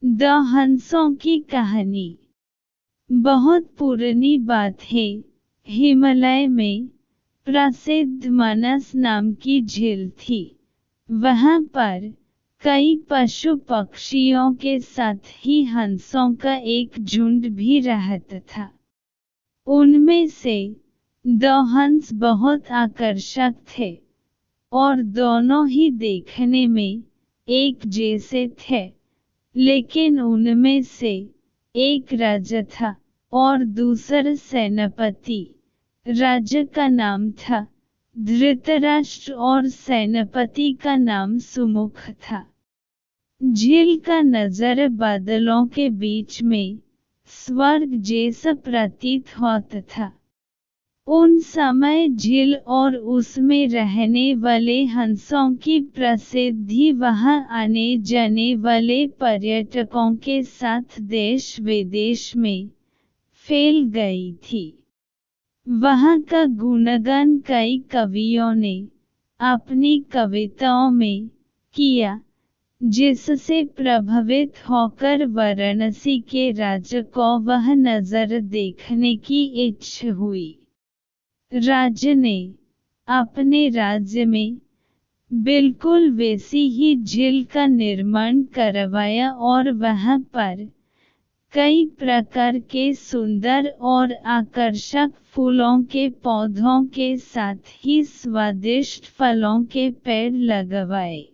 The हंसों की कहानी। बहुत पुरानी बात है, हिमालय में प्रसिद्ध मानस नाम की झील थी। वहां पर कई पशु पक्षियों के साथ ही हंसों का एक झुंड भी रहता था। उनमें से दो हंस बहुत आकर्षक थे और दोनों ही देखने में एक जैसे थे, लेकिन उनमें से एक राजा था और दूसरा सेनापति। राजा का नाम था धृतराष्ट्र और सेनापति का नाम सुमुख था। झील का नजारा बादलों के बीच में स्वर्ग जैसा प्रतीत होता था। उन समय झील और उसमें रहने वाले हंसों की प्रसिद्धि वहां आने जाने वाले पर्यटकों के साथ देश विदेश में फैल गई थी। वहां का गुणगान कई कवियों ने अपनी कविताओं में किया, जिससे प्रभावित होकर वाराणसी के राजा को वह नज़ारा देखने की इच्छा हुई। राजा ने अपने राज्य में बिल्कुल वैसी ही झील का निर्माण करवाया और वहां पर कई प्रकार के सुंदर और आकर्षक फूलों के पौधों के साथ ही स्वादिष्ट फलों के पेड़ लगवाए।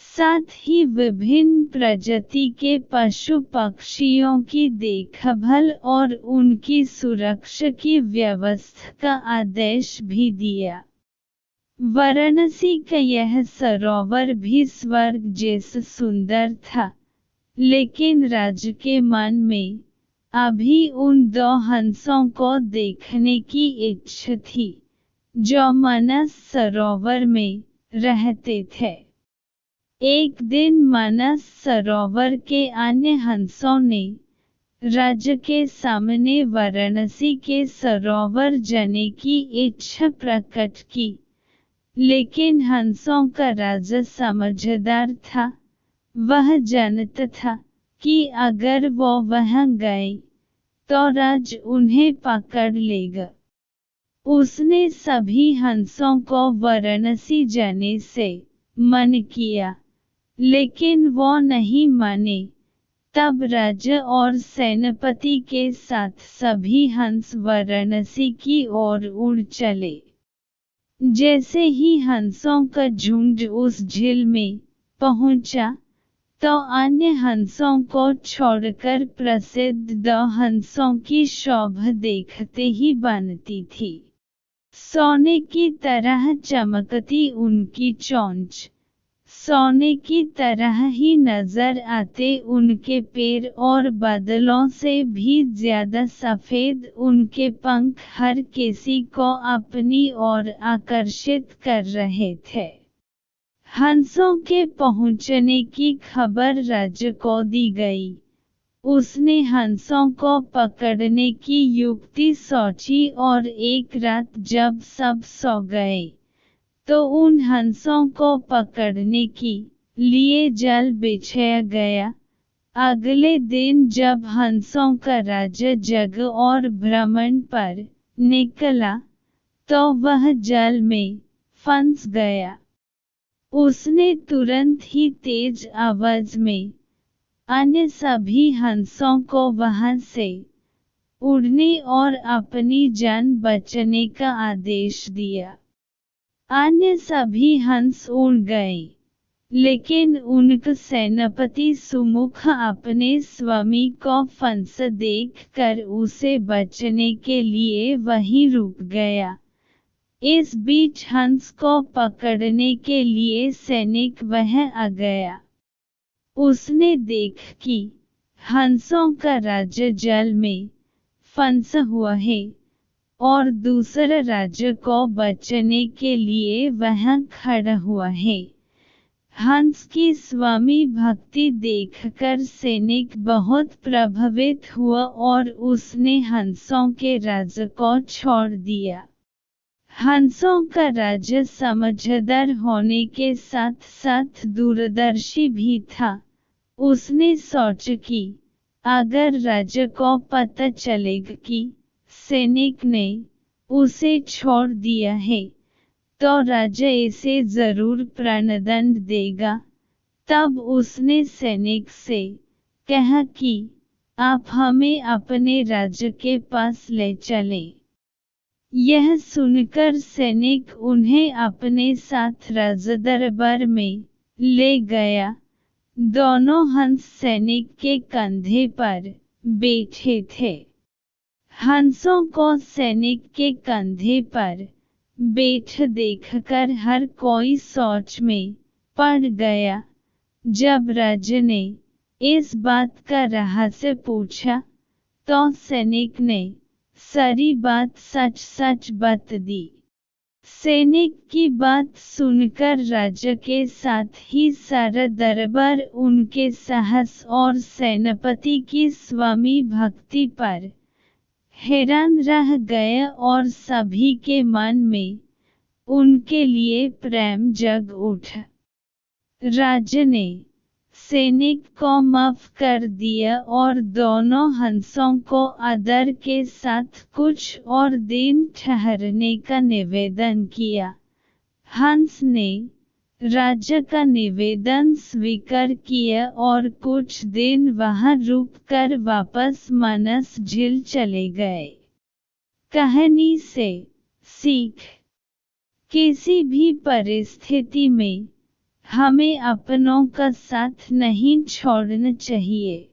साथ ही विभिन्न प्रजाति के पशु पक्षियों की देखभाल और उनकी सुरक्षा की व्यवस्था का आदेश भी दिया। वाराणसी का यह सरोवर भी स्वर्ग जैसा सुंदर था, लेकिन राजा के मन में अभी उन दो हंसों को देखने की इच्छा थी, जो मानस सरोवर में रहते थे। एक दिन मानस सरोवर के अन्य हंसों ने राजा के सामने वाराणसी के सरोवर जाने की इच्छा प्रकट की, लेकिन हंसों का राजा समझदार था। वह जानता था कि अगर वो वहां गए तो राज उन्हें पकड़ लेगा। उसने सभी हंसों को वाराणसी जाने से मना किया, लेकिन वो नहीं माने। तब राजा और सेनापति के साथ सभी हंस वाराणसी की ओर उड़ चले। जैसे ही हंसों का झुंड उस झील में पहुंचा, तो अन्य हंसों को छोड़कर प्रसिद्ध दो हंसों की शोभा देखते ही बनती थी। सोने की तरह चमकती उनकी चोंच, सोने की तरह ही नजर आते उनके पैर और बादलों से भी ज्यादा सफेद उनके पंख हर किसी को अपनी ओर आकर्षित कर रहे थे। हंसों के पहुंचने की खबर राजा को दी गई। उसने हंसों को पकड़ने की युक्ति सोची और एक रात जब सब सो गए, तो उन हंसों को पकड़ने के लिए जाल बिछाया गया। अगले दिन जब हंसों का राजा जग और भ्रमण पर निकला, तो वह जाल में फंस गया। उसने तुरंत ही तेज आवाज में अन्य सभी हंसों को वहां से उड़ने और अपनी जान बचाने का आदेश दिया। अन्य सभी हंस उड़ गए, लेकिन उनका सेनापति सुमुख अपने स्वामी को फंसा देखकर उसे बचाने के लिए वहीं रुक गया। इस बीच हंस को पकड़ने के लिए सैनिक वहां आ गया। उसने देखा कि हंसों का राजा जल में फंसा हुआ है और दूसरा राजा को बचाने के लिए वहां खड़ा हुआ है। हंस की स्वामी भक्ति देखकर सैनिक बहुत प्रभावित हुआ और उसने हंसों के राजा को छोड़ दिया। हंसों का राजा समझदार होने के साथ साथ दूरदर्शी भी था। उसने सोचा कि अगर राजा को पता चलेगा कि सैनिक ने उसे छोड़ दिया है तो राजा इसे जरूर प्राणदंड देगा। तब उसने सैनिक से कहा कि आप हमें अपने राजा के पास ले चलें। यह सुनकर सैनिक उन्हें अपने साथ राजा दरबार में ले गया। दोनों हंस सैनिक के कंधे पर बैठे थे। हंसों को सैनिक के कंधे पर बैठ देखकर हर कोई सोच में पड़ गया। जब राजा ने इस बात का रहस्य पूछा तो सैनिक ने सारी बात सच सच बता दी। सैनिक की बात सुनकर राजा के साथ ही सारा दरबार उनके साहस और सेनापति की स्वामी भक्ति पर हैरान रह गया और सभी के मन में उनके लिए प्रेम जग उठा। राजा ने सैनिक को माफ कर दिया और दोनों हंसों को आदर के साथ कुछ और दिन ठहरने का निवेदन किया। हंस ने राजा का निवेदन स्वीकार किया और कुछ दिन वहां रुककर वापस मानस झील चले गए। कहानी से सीख: किसी भी परिस्थिति में हमें अपनों का साथ नहीं छोड़ना चाहिए।